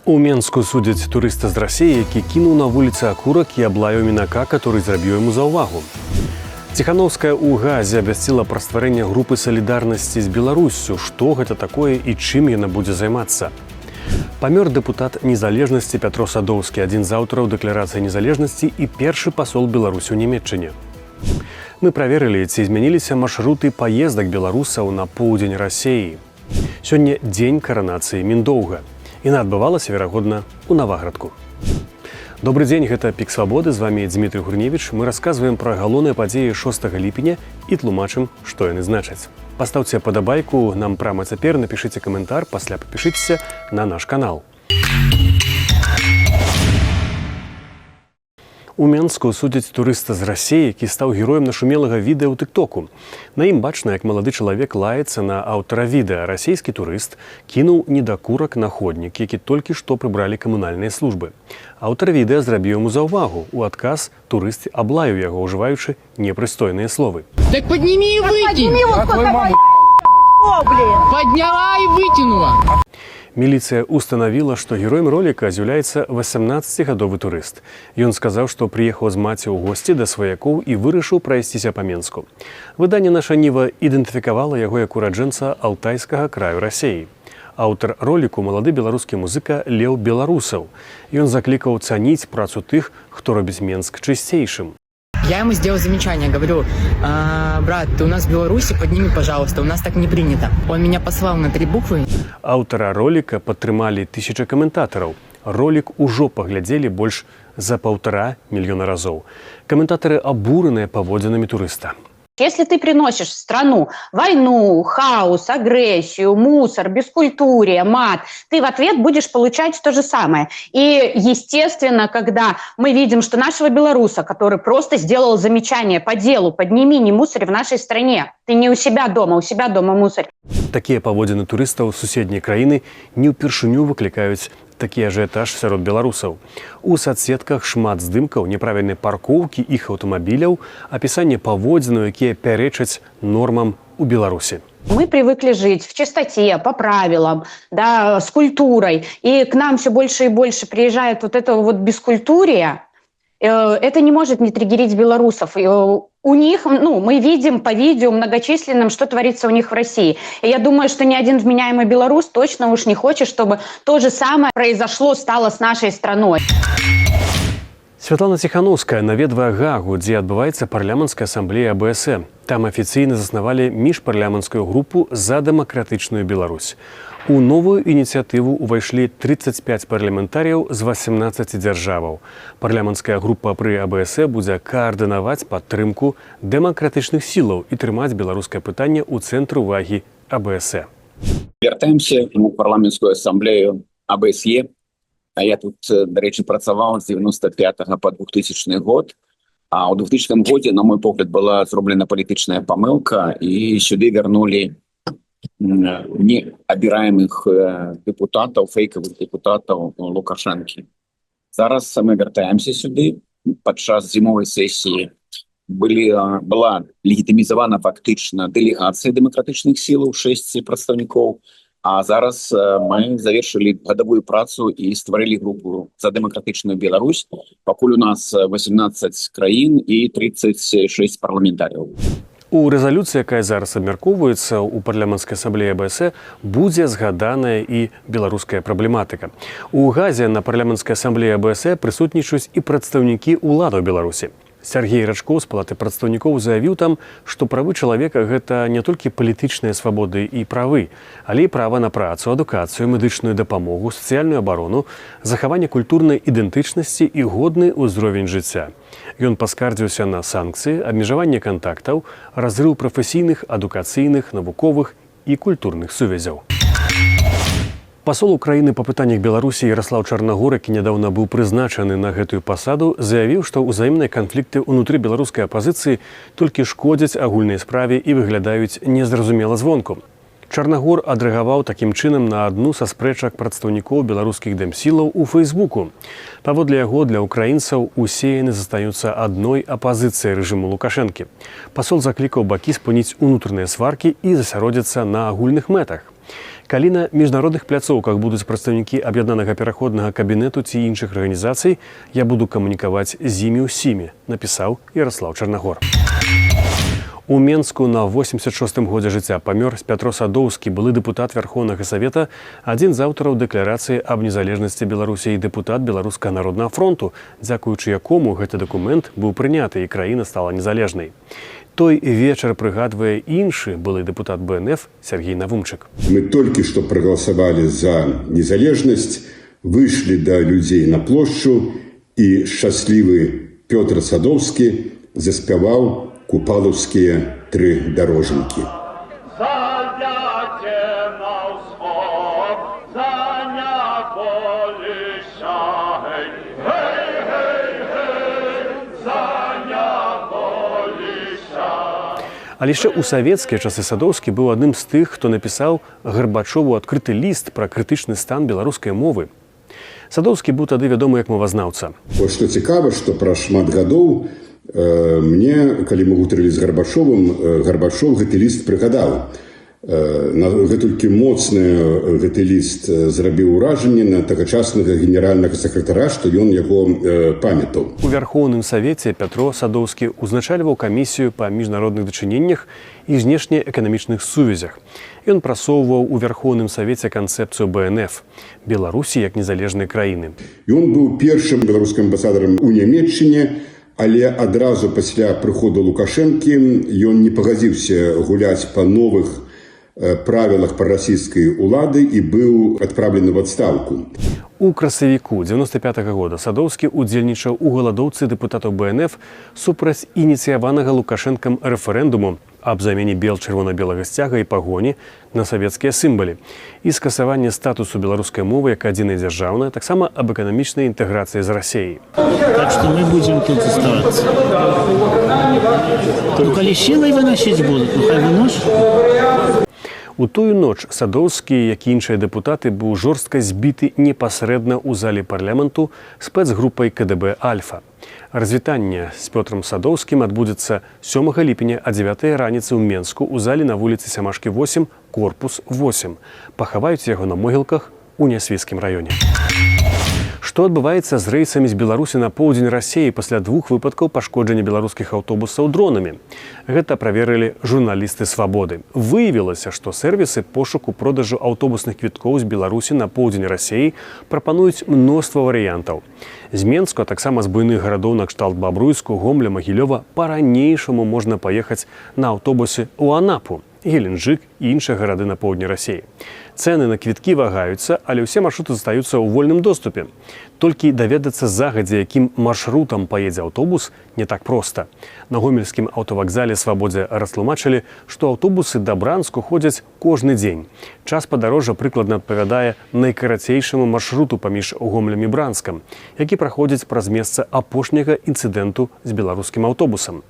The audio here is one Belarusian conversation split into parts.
У Менску судзяць турыста з Расіі, які кінуў на вуліцы акурак і аблаяў мінака, который зрабіў яму заўвагу. Ціхановская ў Газе абвясціла пра стварэнне групы салідарнасці з Беларуссю. Што гэта такое і чым яна будзе займацца? Памёр дэпутат незалежнасці Пятро Садоўскі, адзін з аўтараў дэкларацыі незалежнасці і першы пасол Беларусі ў Нямецчыне. Мы праверылі, ці змяніліся маршруты паездак беларусаў на поўдзень Расіі. Сёння дзень каранацыі Міндоўга. Яна адбывалася, верагодна, у Наваградку. Добры дзень, гэта Пік Свабоды, з вамі Дмітрий Гурневіч. Мы расказваем пра галоўныя падзеі 6 ліпеня і тлумачым, што яны значаць. Пастаўце падабайку нам прама цяпер, напішыце каментар, пасля падпішыцеся на наш канал. У Менску судзяць турыста з Расіі, які стаў героем нашумелага відэа ў тыктоку. На ім бачна, як малады чалавек лаецца на аўтара відэа. Расійскі турыст кінуў недакурак на ходнік, які толькі што прыбралі камунальныя службы. Аўтар відэа зрабіў яму заўвагу. У адказ турыст аблаяў яго, ужываючы непрыстойныя словы. Так подними и выкинь! Подняла и выкинула! Міліцыя устанавіла, што героем роліка з'яўляецца 18-гадовы турыст. Ён сказаў, што прыехаў з маці ў госці да сваякоў і вырашыў прайсціся па Менску. Выданне «Наша Ніва» ідэнтыфікавала яго як ураджэнца Алтайскага краю Расіі. Аўтар роліку – малады беларускі музыка Леў Беларусаў. Ён заклікаў цаніць працу тых, хто робіць Менск чысцейшым. Я ему сделал замечание, говорю: брат, ты у нас в Беларуси, подними, пожалуйста, у нас так не принято. Он меня послал на 3 буквы. Аўтара роліка падтрымалі тысячы каментатараў. Ролік ужо паглядзелі больш за 1,5 мільёна разоў. Каментатары абураныя паводзінамі турыста. Если ты приносишь в страну войну, хаос, агрессию, мусор, бескультурие, мат, ты в ответ будешь получать то же самое. И, естественно, когда мы видим, что нашего белоруса, который просто сделал замечание по делу, подними, не мусорь в нашей стране, ты не у себя дома мусорь. Такія паводзіны турыстаў з суседняй краіны не ўпершыню выклікаюць такі ажыятаж сярод беларусаў. У соцсетках шмат здымкаў няправільнай паркоўкі іх аўтамабіляў, апісанне паводзінаў, якія пярэчаць нормам у Беларусі. Мы привыкли жить в чистоте, по правилам, да, с культурой. И к нам все больше и больше приезжает вот это вот бескультурие. Это не может не триггерить белорусов. У них, мы видим по видео многочисленным, что творится у них в России. И я думаю, что ни один вменяемый белорус точно уж не хочет, чтобы то же самое произошло, стало с нашей страной. Святлана Ціхановская наведвае Гагу, дзе адбываецца парламенцкая асамблея АБС. Там афіцыйна заснавалі міжпарламенцкую групу «За дэмакратычную Беларусь». У новую ініцыятыву ўвайшлі 35 парламентарыяў з 18 дзяржаваў. Парламенцкая група пры АБС будзе каардынаваць падтрымку дэмакратычных сілаў і трымаць беларускае пытанне ў цэнтры увагі АБС. Вяртаемся у парламенцкую асамблею АБСЕ. А я тут, до речі, працаваў з 95 по 2000 год. А ў 2000 годзе, на мой погляд, была зроблена палітычная памылка, і сюды вярнулі неабіраемых депутатаў, фейкавых депутатаў Лукашэнкі. Зараз мы вяртаемся сюды. Падчас зімовай сесіі была легітымізавана фактычна дэлегацыя дэмакратычных сілаў, 6 прадстаўнікоў. А зараз мы завершили годовую працу і створили групу «За дэмакратычную Беларусь». Пакуль у нас 18 краін і 36 парламентарыяў. У рэзалюцыі, якая зараз абмяркоўваецца ў парламенцкай асамблеі АБС, будзе згаданая і беларуская праблематыка. У Газе на парламенцкай асамблеі АБС прысутнічаюць і прадстаўнікі ўладаў Беларусі. Сергей Рачкоў з палаты прадстаўнікоў заявіў там, што правы чалавека – гэта не толькі палітычныя свабоды і правы, але і права на працу, адукацыю, медычную дапамогу, сацыяльную абарону, захаванне культурнай ідэнтычнасці і годны ўзровень жыцця. Ён паскардзіўся на санкцыі, абмежаванне кантактаў, разрыў прафесійных, адукацыйных, навуковых і культурных сувязяў. Пасол Украіны па пытаннях Беларусі Яраслаў Чарнагор, які нядаўна быў прызначаны на гэтую пасаду, заявіў, што ўзаемныя канфлікты ўнутры беларускай апазіцыі толькі шкодзяць агульнай справе і выглядаюць незразумела звонку. Чарнагор адрэагаваў такім чынам на адну са спрэчак прадстаўнікоў беларускіх дэмсілаў у Фэйсбуку. Паводле яго, для украінцаў усе яны застаюцца адной апазіцыяй рэжыму Лукашэнкі. Пасол заклікаў бакі спыніць унутраныя сваркі і засяродзіцца на агульных мэтах. Калі на міжнародных пляцоўках будуць прадстаўнікі аб'яднанага пераходнага кабінету ці іншых арганізацый, я буду камунікаваць з імі ўсімі, напісаў Ярослаў Чарнагор. У Менску на 86-м годзе жыцця памёр Пятро Садоўскі, былы дэпутат Верховнага Савета, адзін з аўтараў дэкларацыі аб незалежнасці Беларусі і дэпутат Беларускага народнага фронту, дзякуючы якому гэты дакумент быў прыняты і краіна стала незалежнай. Той вечар прыгадвае іншы былы дэпутат БНФ Сергей Навумчык. Мы только что проголосовали за незалежность, вышли до людей на площадь, и счастливый Петр Садовский заспевал купаловские три дороженьки. Але яшчэ ў савецкія часы Садоўскі быў адным з тых, хто напісаў Гарбачову адкрыты ліст пра крытычны стан беларускай мовы. Садоўскі быў тады вядомы як мовазнаўца. Вот што цікава, што праз шмат гадоў мне, калі мы гутарылі з Гарбачовым, Гарбачов гэты ліст прыгадаў. Гэтулькі моцны гэты ліст зрабіў уражанне на тагачаснага генеральнага сакратара, што ён яго памятаў. У Верховным Савеце Пятро Садоўскі узначальваў камісію па міжнародных дачыненнях і знешнеэканамічных сувязях. Ён прасоўваў у Верховным Савеце канцэпцыю БНФ – Беларусі як незалежнай краіны. Ён быў першым беларускім амбасадарам у Нямецчыне, але адразу пасля прыходу Лукашэнкі ён не пагадзіўся гуляць па новых правилах прарасійскай улады і быў адпраўлены ў адстаўку. У красавіку 95-го года Садоўскі удзельнічаў у галадоўцы дэпутатаў БНФ супраць ініцыяванага Лукашэнкам рэферэндуму аб замене бел чырвона-белага сцяга і пагоні на савецкія сімвалы і скасаванне статусу беларускай мовы як адзінай дзяржаўнай, таксама аб эканамічнай інтэграцыі з Расіяй. Так что мы будем тут оставаться. Ну, калі силой выносить будут, ну хай выносят. У тую ноч Садоўскі, як і іншыя дэпутаты, быў жорстка збіты непасрэдна ў зале парламенту спецгрупай КДБ «Альфа». Развітанне з Пётрам Садоўскім адбудзецца 7 ліпеня о 9 раніцы ў Менску ў зале на вуліцы Сямашкі 8, корпус 8. Пахаваюць яго на могілках у Нясвіцкім раёне. Што адбываецца з рэйсамі з Беларусі на поўдзень Расіі пасля 2 выпадкаў пашкоджання беларускіх аўтобусаў дронамі? Гэта праверылі журналісты «Свабоды». Выявілася, што сервісы пошуку продажу аўтобусных квіткоў з Беларусі на поўдзень Расіі прапануюць мноства варыянтаў. З Менску, а таксама з буйных гарадоў накшталт Бабруйску, Гомля, Магілёва па-ранейшаму можна паехаць на аўтобусе ў Анапу, Геленджык і іншыя гарады на поўдні Расіі. Цэны на квіткі вагаюцца, але ўсе маршруты застаюцца ў вольным доступе. Толькі даведацца загадзя, якім маршрутам паедзе аўтобус, не так проста. На гомельскім аўтавакзале «Свабодзе» растлумачылі, што аўтобусы да Бранску ходзяць кожны дзень. Час падарожжа прыкладна адпавядае найкарацейшаму маршруту паміж Гомлем і Бранскам, які праходзіць праз месца апошняга інцыдэнту з беларускім аўтобусам.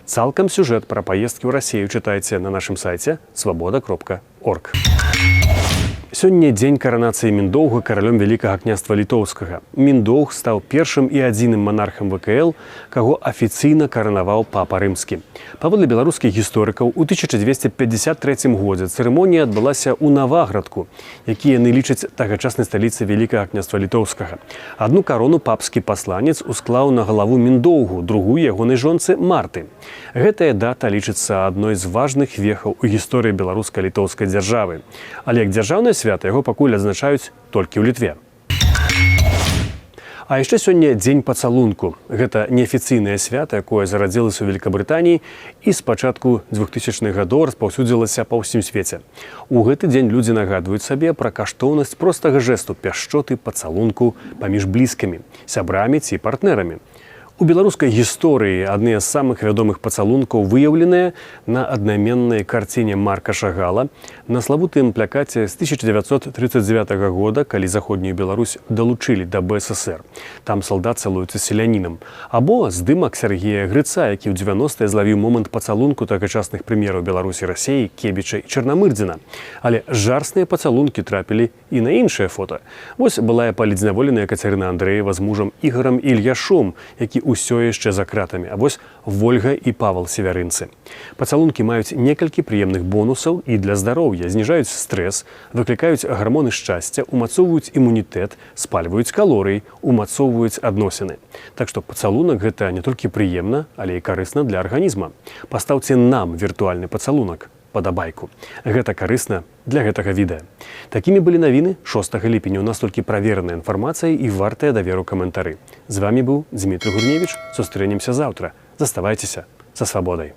Цалкам сюжэт пра паездкі ў Расію чытайце на нашым сайце свабода.орг. Сёння дзень каранацыі Міндоўга каралём Вялікага княства Літоўскага. Міндоўг стаў першым і адзіным манархам ВКЛ, каго афіцыйна каранаваў папа рымскі. Паводле беларускіх гісторыкаў, у 1253 годзе цырымонія адбылася ў Наваградку, які яны лічаць тагачаснай сталіцай Вялікага княства Літоўскага. Адну карону папскі пасланец усклаў на галаву Міндоўгу, другую ягонай жонцы Марты. Гэтая дата лічыцца адной з важных вехаў у гісторыі беларуска-літоўскай дзяржавы. Але як дзяржаўнае свята яго пакуль адзначаюць толькі ў Літве. А яшчэ сёння дзень пацалунку. Гэта неафіцыйнае свята, якое зарадзілася ў Великабрытаніі і з пачатку 2000-х гадоў распаўсюдзілася па ўсім свеце. У гэты дзень людзі нагадваюць сабе пра каштоўнасць простага жэсту пяшчоты пацалунку паміж блізкімі, сябрамі ці партнерамі. У беларускай гісторыі адны з самых вядомых пацалункаў выяўленыя на аднайменнай карціне Марка Шагала, на славутым плакаце з 1939 года, калі заходнюю Беларусь далучылі да БССР. Там салдат цалуецца селянінам. Або здымак Сергея Грыца, які ў 90-е злавіў момант пацалунку тагачасных прэм'ераў Беларусі, Расіі, Кебіча і Чарнамырдзіна. Але жарсныя пацалункі трапілі і на іншыя фота. Вось былая палідзняволеная Кацярына Андрэева з мужам Ігарам Ільяшом, які ўсё яшчэ за кратамі. А вось Вольга і Павал Севярынцы. Пацалункі маюць некалькі прыемных бонусаў і для здароўя, зніжаюць стрэс, выклікаюць гармоны шчасця, умацоўваюць імунітэт, спальваюць калорыі, умацоўваюць адносіны. Так што пацалунак гэта не толькі прыемна, але і карысна для арганізма. Пастаўце нам віртуальны пацалунак, падабайку. Гэта карысна для гэтага відэа. Такімі былі навіны 6 ліпеня. У нас толькі правераная інфармацыя і вартая даверу каментары. З вамі быў Дмітрий Гурневіч. Сустрэнемся заўтра. Заставайцеся са свабодай.